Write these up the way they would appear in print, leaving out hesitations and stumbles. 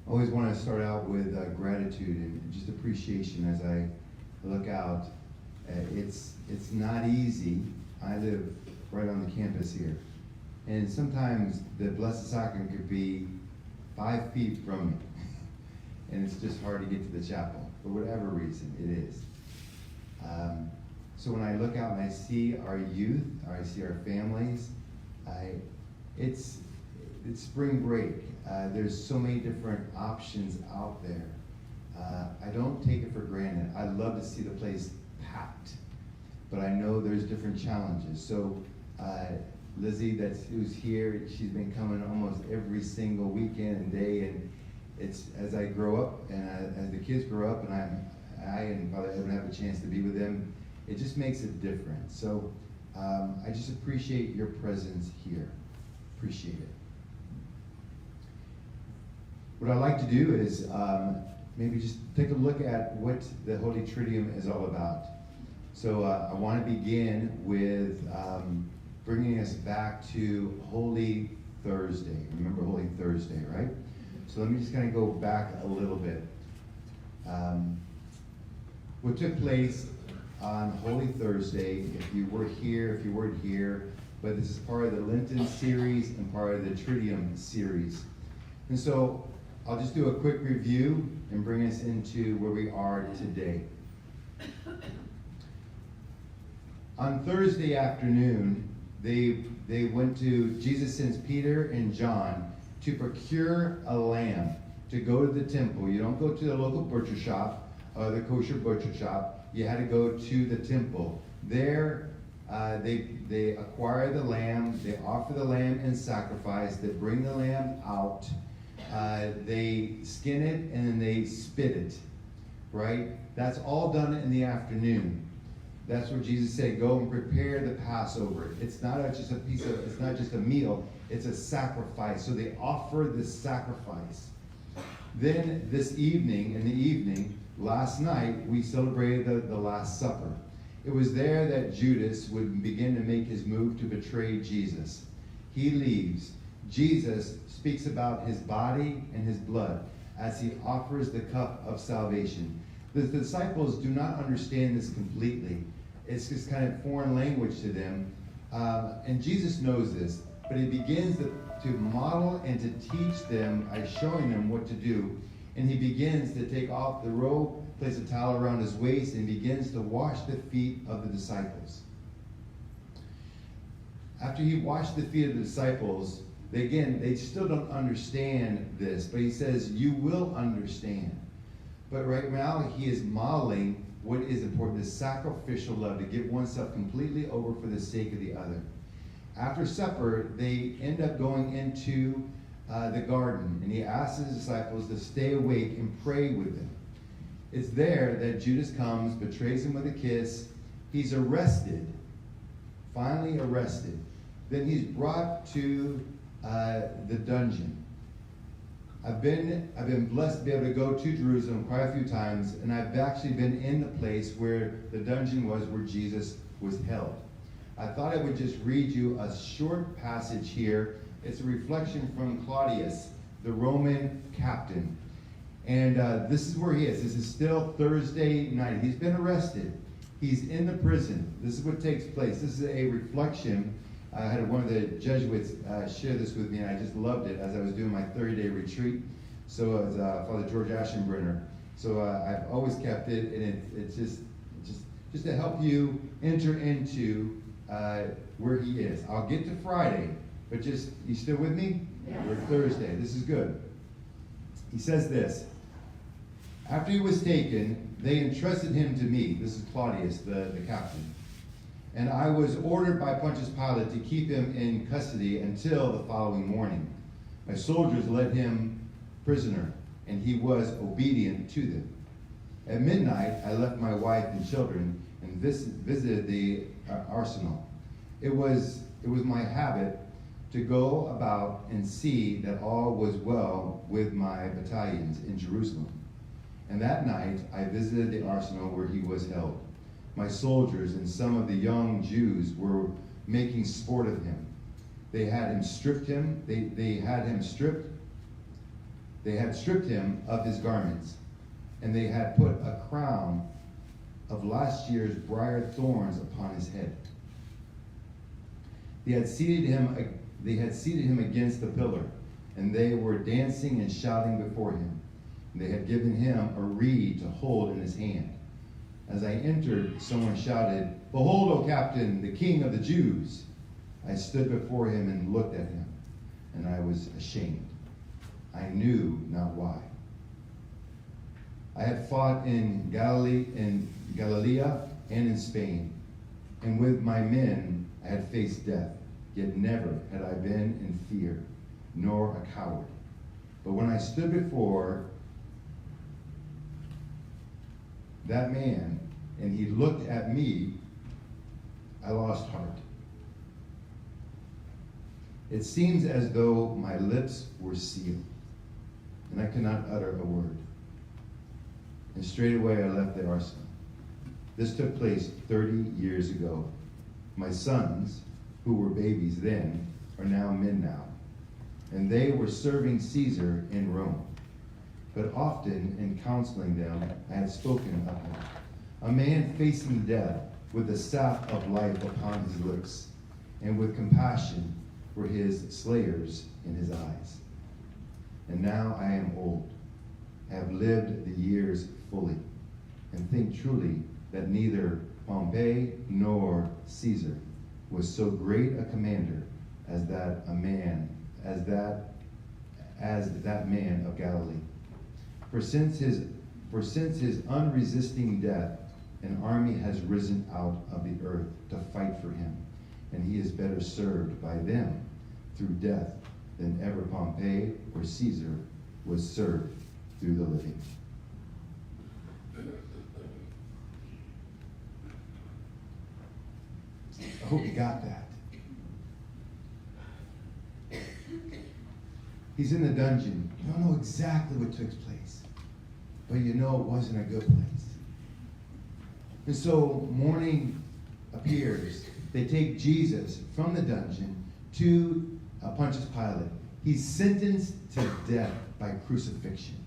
I always want to start out with gratitude and just appreciation as I look out. It's not easy. I live right on the campus here. And sometimes the Blessed Sacrament could be 5 feet from me. And it's just hard to get to the chapel, for whatever reason it is. So when I look out and I see our youth, or I see our families, it's spring break. There's so many different options out there. I don't take it for granted. I love to see the place packed, but I know there's different challenges. So Lizzie, who's here, she's been coming almost every single weekend and day, and it's as I grow up and as the kids grow up, and I and Father Edwin have a chance to be with them, it just makes it different. So I just appreciate your presence here. Appreciate it. What I'd like to do is maybe just take a look at what the Holy Triduum is all about. So I want to begin with bringing us back to Holy Thursday. Remember Holy Thursday, right? So let me just kind of go back a little bit. What took place on Holy Thursday, if you were here, if you weren't here, but this is part of the Lenten series and part of the Triduum series. And so I'll just do a quick review and bring us into where we are today. On Thursday afternoon, they went to, Jesus sends Peter and John to procure a lamb to go to the temple. You don't go to the local butcher shop, the kosher butcher shop. You had to go to the temple. There, they acquire the lamb. They offer the lamb in sacrifice. They bring the lamb out. They skin it and then they spit it, right? That's all done in the afternoon. That's where Jesus said, go and prepare the Passover. It's not just it's not just a meal, it's a sacrifice. So they offer this sacrifice. Then this evening, in the evening, last night, we celebrated the Last Supper. It was there that Judas would begin to make his move to betray Jesus. He leaves. Jesus speaks about his body and his blood as he offers the cup of salvation. The disciples do not understand this completely. It's just kind of foreign language to them. And Jesus knows this, but he begins to model and to teach them by showing them what to do. And he begins to take off the robe, place a towel around his waist, and begins to wash the feet of the disciples. After he washed the feet of the disciples, they still don't understand this, but he says, you will understand. But right now, he is modeling what is important, this sacrificial love, to give oneself completely over for the sake of the other. After supper, they end up going into the garden, and he asks his disciples to stay awake and pray with them. It's there that Judas comes, betrays him with a kiss. He's arrested, finally arrested. Then he's brought to the dungeon. I've been blessed to be able to go to Jerusalem quite a few times, and I've actually been in the place where the dungeon was where Jesus was held. I thought I would just read you a short passage here. It's a reflection from Claudius, the Roman captain. And this is where he is. This is still Thursday night. He's been arrested. He's in the prison. This is what takes place. This is a reflection. I had one of the Jesuits share this with me, and I just loved it as I was doing my 30-day retreat. So it was Father George Aschenbrenner. So I've always kept it, and it's just to help you enter into where he is. I'll get to Friday, but you still with me? Yeah. We're Thursday. This is good. He says this. After he was taken, they entrusted him to me. This is Claudius, the captain. And I was ordered by Pontius Pilate to keep him in custody until the following morning. My soldiers led him prisoner, and he was obedient to them. At midnight, I left my wife and children and visited the arsenal. It was my habit to go about and see that all was well with my battalions in Jerusalem. And that night, I visited the arsenal where he was held. My soldiers and some of the young Jews were making sport of him. They had him stripped. They had stripped him of his garments, and they had put a crown of last year's briar thorns upon his head. They had seated him against the pillar, and they were dancing and shouting before him. They had given him a reed to hold in his hand. As I entered, someone shouted, "Behold, O captain, the king of the Jews!" I stood before him and looked at him, and I was ashamed. I knew not why. I had fought in Galilee and in Spain, and with my men I had faced death, yet never had I been in fear, nor a coward. But when I stood before that man, and he looked at me, I lost heart. It seems as though my lips were sealed, and I could not utter a word. And straightway I left the arsenal. This took place 30 years ago. My sons, who were babies then, are now men now, and they were serving Caesar in Rome. But often in counseling them, I had spoken of him, a man facing death with the staff of life upon his lips, and with compassion for his slayers in his eyes. And now I am old, have lived the years fully, and think truly that neither Pompey nor Caesar was so great a commander as that man of Galilee. For since his unresisting death, an army has risen out of the earth to fight for him, and he is better served by them through death than ever Pompey or Caesar was served through the living. I hope you got that. He's in the dungeon. You don't know exactly what took place, but you know it wasn't a good place. And so morning appears. They take Jesus from the dungeon to Pontius Pilate. He's sentenced to death by crucifixion.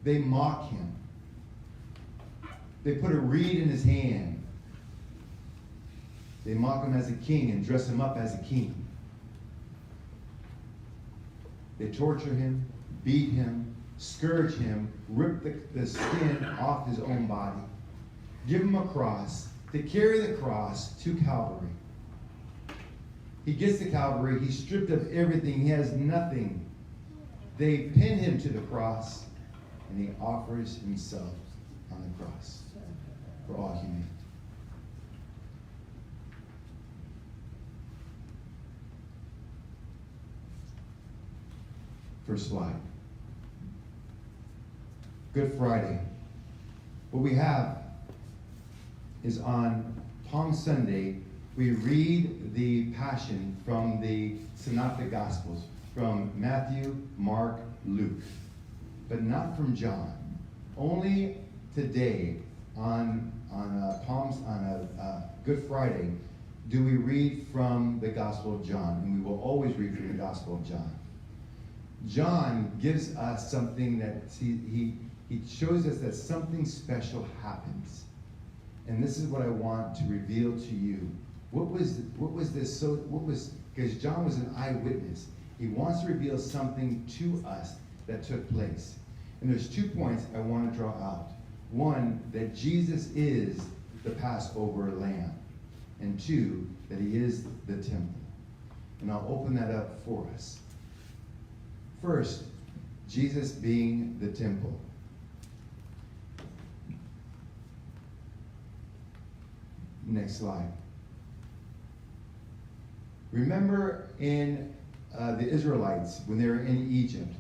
They mock him. They put a reed in his hand. They mock him as a king and dress him up as a king. They torture him, beat him, scourge him, rip the skin off his own body, give him a cross, to carry the cross to Calvary. He gets to Calvary, he's stripped of everything, he has nothing. They pin him to the cross, and he offers himself on the cross for all humanity. First slide. Good Friday. What we have is on Palm Sunday, we read the Passion from the Synoptic Gospels, from Matthew, Mark, Luke, but not from John. Only today on Good Friday do we read from the Gospel of John, and we will always read from the Gospel of John. John gives us something that he shows us that something special happens. And this is what I want to reveal to you. Because John was an eyewitness. He wants to reveal something to us that took place. And there's 2 points I want to draw out. One, that Jesus is the Passover lamb. And 2, that he is the temple. And I'll open that up for us. First, Jesus being the temple. Next slide. Remember in the Israelites, when they were in Egypt,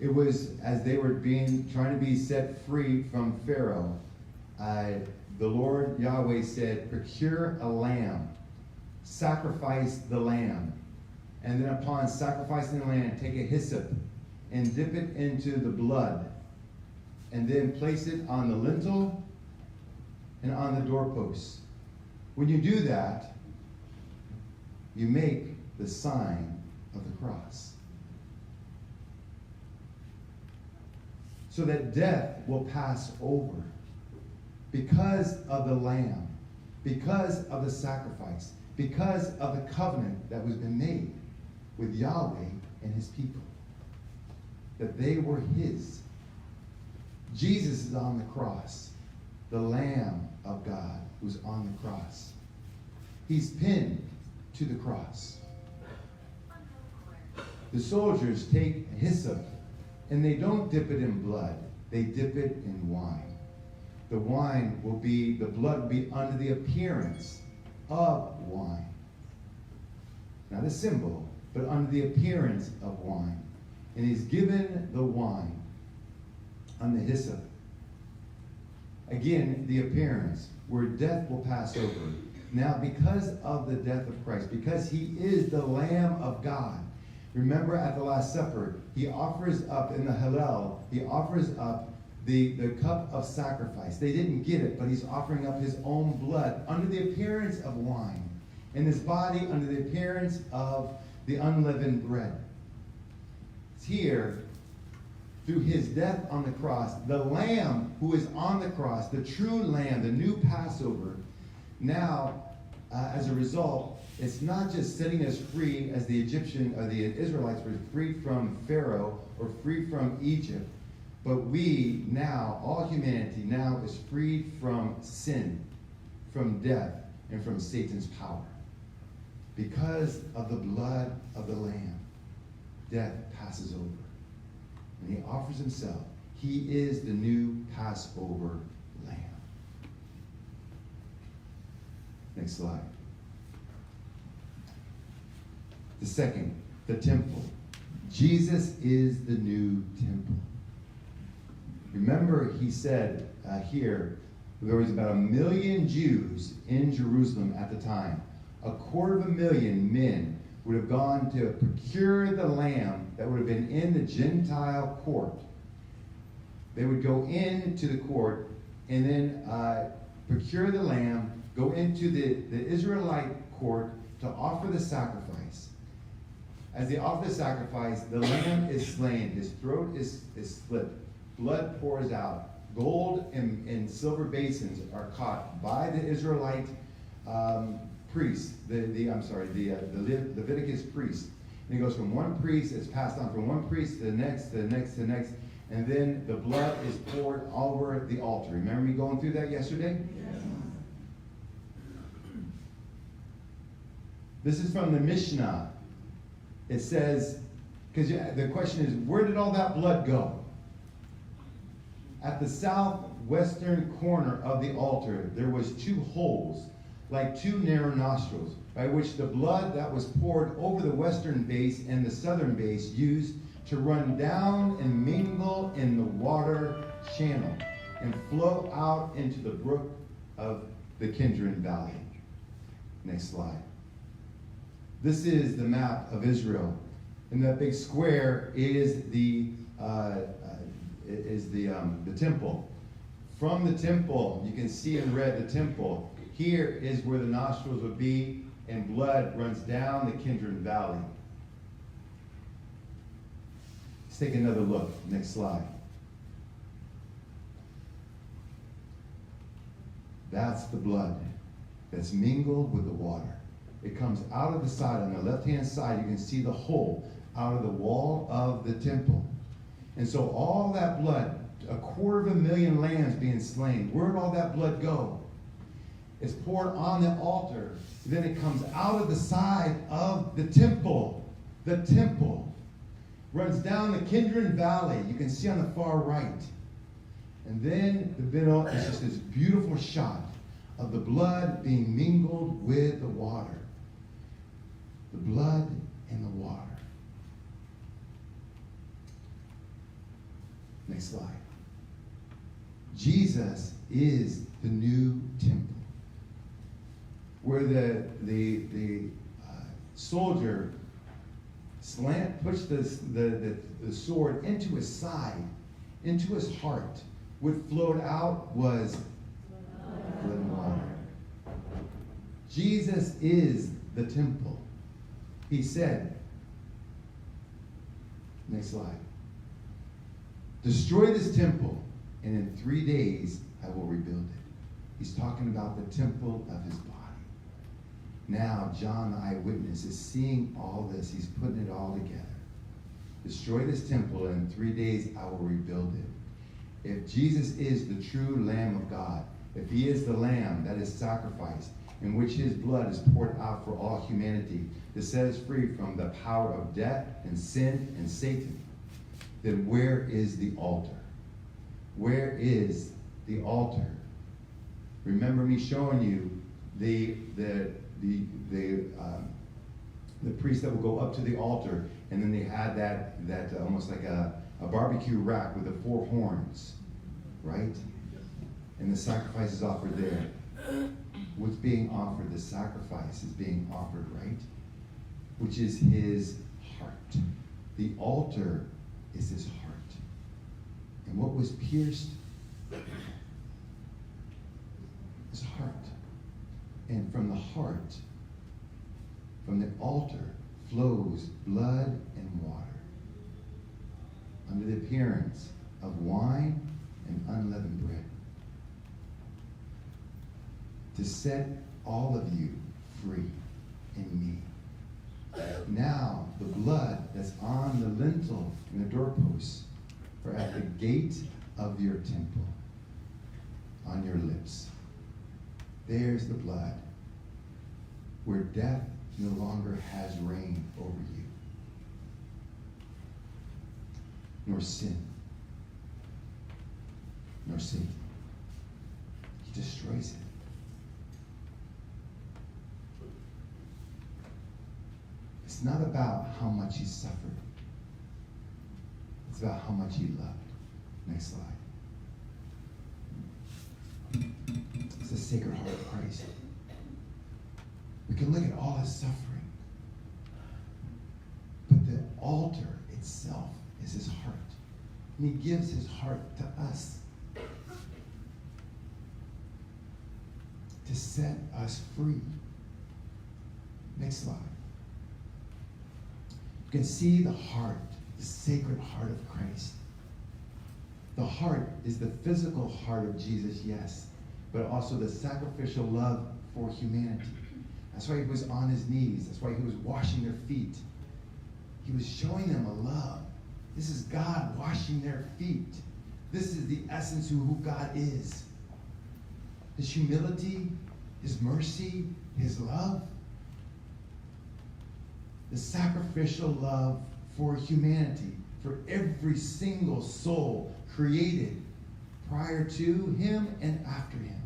it was as they were trying to be set free from Pharaoh, the Lord Yahweh said, procure a lamb, sacrifice the lamb. And then upon sacrificing the lamb, take a hyssop and dip it into the blood. And then place it on the lintel and on the doorposts. When you do that, you make the sign of the cross. so that death will pass over. Because of the Lamb, because of the sacrifice, because of the covenant that was been made with Yahweh and his people, that they were his. Jesus is on the cross, the Lamb of God who's on the cross. He's pinned to the cross. The soldiers take hyssop, and they don't dip it in blood. They dip it in wine. The wine will be, the blood will be under the appearance of wine. Not a symbol, but under the appearance of wine. And he's given the wine on the hyssop. Again, the appearance, where death will pass over. Now, because of the death of Christ, because he is the Lamb of God, remember at the Last Supper, he offers up in the Hallel, he offers up the cup of sacrifice. They didn't get it, but he's offering up his own blood under the appearance of wine, and his body under the appearance of the unleavened bread. It's here, through his death on the cross, the Lamb who is on the cross, the true Lamb, the new Passover. Now, as a result, it's not just setting us free as the Egyptian or the Israelites were freed from Pharaoh or free from Egypt, but we now, all humanity now is freed from sin, from death, and from Satan's power. Because of the blood of the Lamb, death passes over. And he offers himself. He is the new Passover Lamb. Next slide. The second, the temple. Jesus is the new temple. Remember, he said here, there was about 1 million Jews in Jerusalem at the time. 250,000 men would have gone to procure the lamb that would have been in the Gentile court. They would go into the court and then procure the lamb, go into the Israelite court to offer the sacrifice. As they offer the sacrifice, the lamb is slain. His throat is slit. Blood pours out. Gold and silver basins are caught by the Israelite priest, the Leviticus priest. And it goes from one priest, it's passed on from one priest to the next, to the next, to the next, and then the blood is poured over the altar. Remember me going through that yesterday? Yes. This is from the Mishnah. It says, because the question is, where did all that blood go? At the southwestern corner of the altar, there was 2 holes, like 2 narrow nostrils, by which the blood that was poured over the western base and the southern base used to run down and mingle in the water channel and flow out into the brook of the Kidron Valley. Next slide. This is the map of Israel. And that big square is the temple. From the temple, you can see in red the temple. Here is where the nostrils would be, and blood runs down the Kidron Valley. Let's take another look. Next slide. That's the blood that's mingled with the water. It comes out of the side. On the left-hand side, you can see the hole out of the wall of the temple. And so all that blood, 250,000 lambs being slain, where'd all that blood go? It's poured on the altar. Then it comes out of the side of the temple. The temple runs down the Kidron Valley. You can see on the far right. And then the middle is just this beautiful shot of the blood being mingled with the water. The blood and the water. Next slide. Jesus is the new temple, where the soldier pushed the sword into his side, into his heart. What flowed out was blood and water. Jesus is the temple. He said, next slide, Destroy this temple, and in 3 days I will rebuild it. He's talking about the temple of his body. Now, John, the eyewitness, is seeing all this. He's putting it all together. Destroy this temple, and in 3 days I will rebuild it. If Jesus is the true Lamb of God, if he is the Lamb that is sacrificed, in which his blood is poured out for all humanity to set us free from the power of death and sin and Satan, then where is the altar? Where is the altar? Remember me showing you the priest that will go up to the altar, and then they had that almost like a barbecue rack with the 4 horns, right? And the sacrifice is offered there. What's being offered? The sacrifice is being offered, right? Which is his heart. The altar is his heart. And what was pierced? His heart. And from the heart, from the altar, flows blood and water, under the appearance of wine and unleavened bread, to set all of you free in me. Now the blood that's on the lintel and the doorposts are at the gate of your temple, on your lips. There's the blood, where death no longer has reign over you, nor sin, nor Satan. He destroys it. It's not about how much he suffered. It's about how much he loved. Next slide. It's the Sacred Heart of Christ. We can look at all his suffering, but the altar itself is his heart. And he gives his heart to us to set us free. Next slide. You can see the heart, the Sacred Heart of Christ. The heart is the physical heart of Jesus, yes, but also the sacrificial love for humanity. That's why he was on his knees. That's why he was washing their feet. He was showing them a love. This is God washing their feet. This is the essence of who God is. His humility, his mercy, his love. The sacrificial love for humanity, for every single soul created prior to him and after him.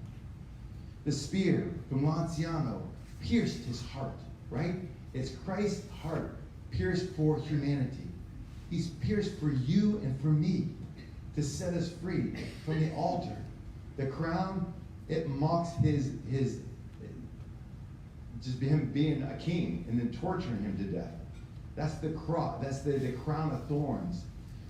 The spear from Lanciano pierced his heart, right? It's Christ's heart pierced for humanity. He's pierced for you and for me to set us free from the altar. The crown, it mocks his just him being a king and then torturing him to death. That's the cross. That's the crown of thorns.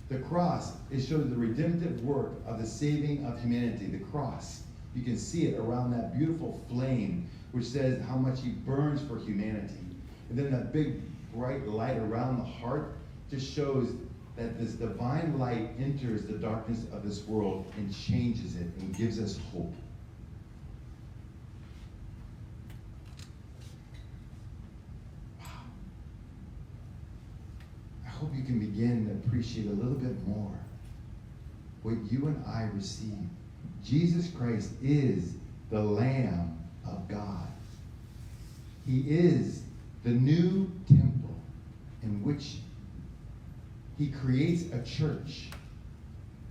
The cross, it shows the redemptive work of the saving of humanity. The cross, you can see it around that beautiful flame, which says how much he burns for humanity. And then that big bright light around the heart just shows that this divine light enters the darkness of this world and changes it and gives us hope. I hope you can begin to appreciate a little bit more what you and I receive. Jesus Christ is the Lamb of God. He is the new temple in which he creates a church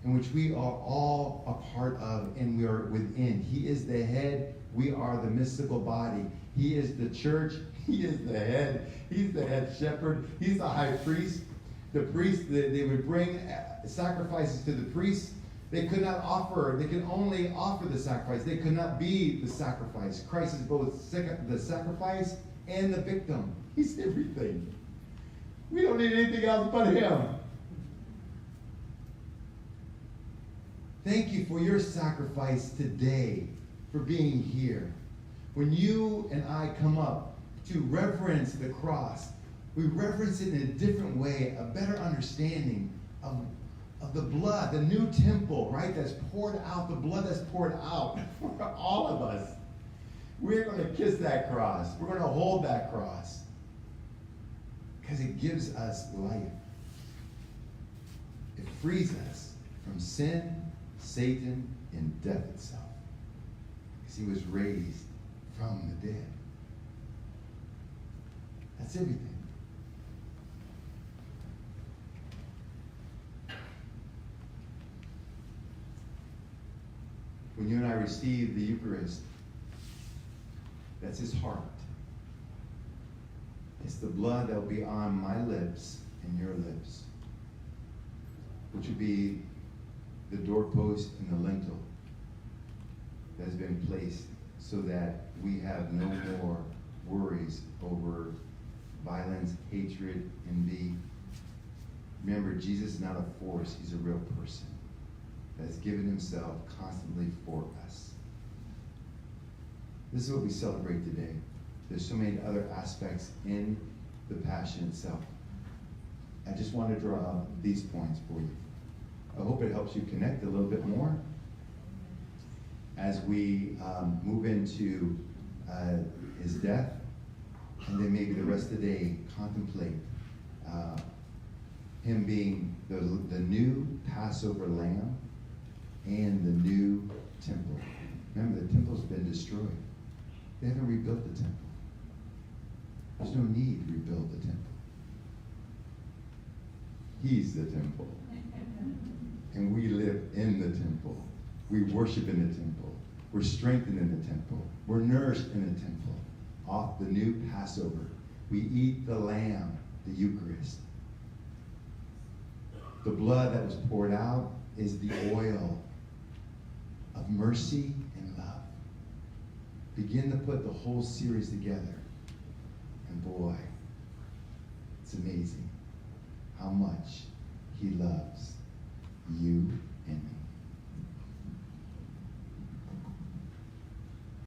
in which we are all a part of and we are within. He is the head. We are the mystical body. He is the church. He is the head. He's the head shepherd. He's the high priest. The priest, they would bring sacrifices to the priests. They could not offer, they could only offer the sacrifice. They could not be the sacrifice. Christ is both the sacrifice and the victim. He's everything. We don't need anything else but him. Thank you for your sacrifice today, for being here. When you and I come up to reverence the cross, we reverence it in a different way, a better understanding of of the blood, the new temple, right? That's poured out, the blood that's poured out for all of us. We're going to kiss that cross. We're going to hold that cross. Because it gives us life. It frees us from sin, Satan, and death itself. Because he was raised from the dead. That's everything. When you and I receive the Eucharist, that's his heart. It's the blood that will be on my lips and your lips, which will be the doorpost and the lintel that has been placed so that we have no more worries over violence, hatred, envy. Remember, Jesus is not a force, he's a real person that has given himself constantly for us. This is what we celebrate today. There's so many other aspects in the Passion itself. I just want to draw out these points for you. I hope it helps you connect a little bit more as we move into his death, and then maybe the rest of the day contemplate him being the new Passover lamb and the new temple. Remember, the temple's been destroyed. They haven't rebuilt the temple. There's no need to rebuild the temple. He's the temple. And we live in the temple. We worship in the temple. We're strengthened in the temple. We're nourished in the temple. Off the new Passover, we eat the lamb, the Eucharist. The blood that was poured out is the oil of mercy and love. Begin to put the whole series together. And boy, it's amazing how much he loves you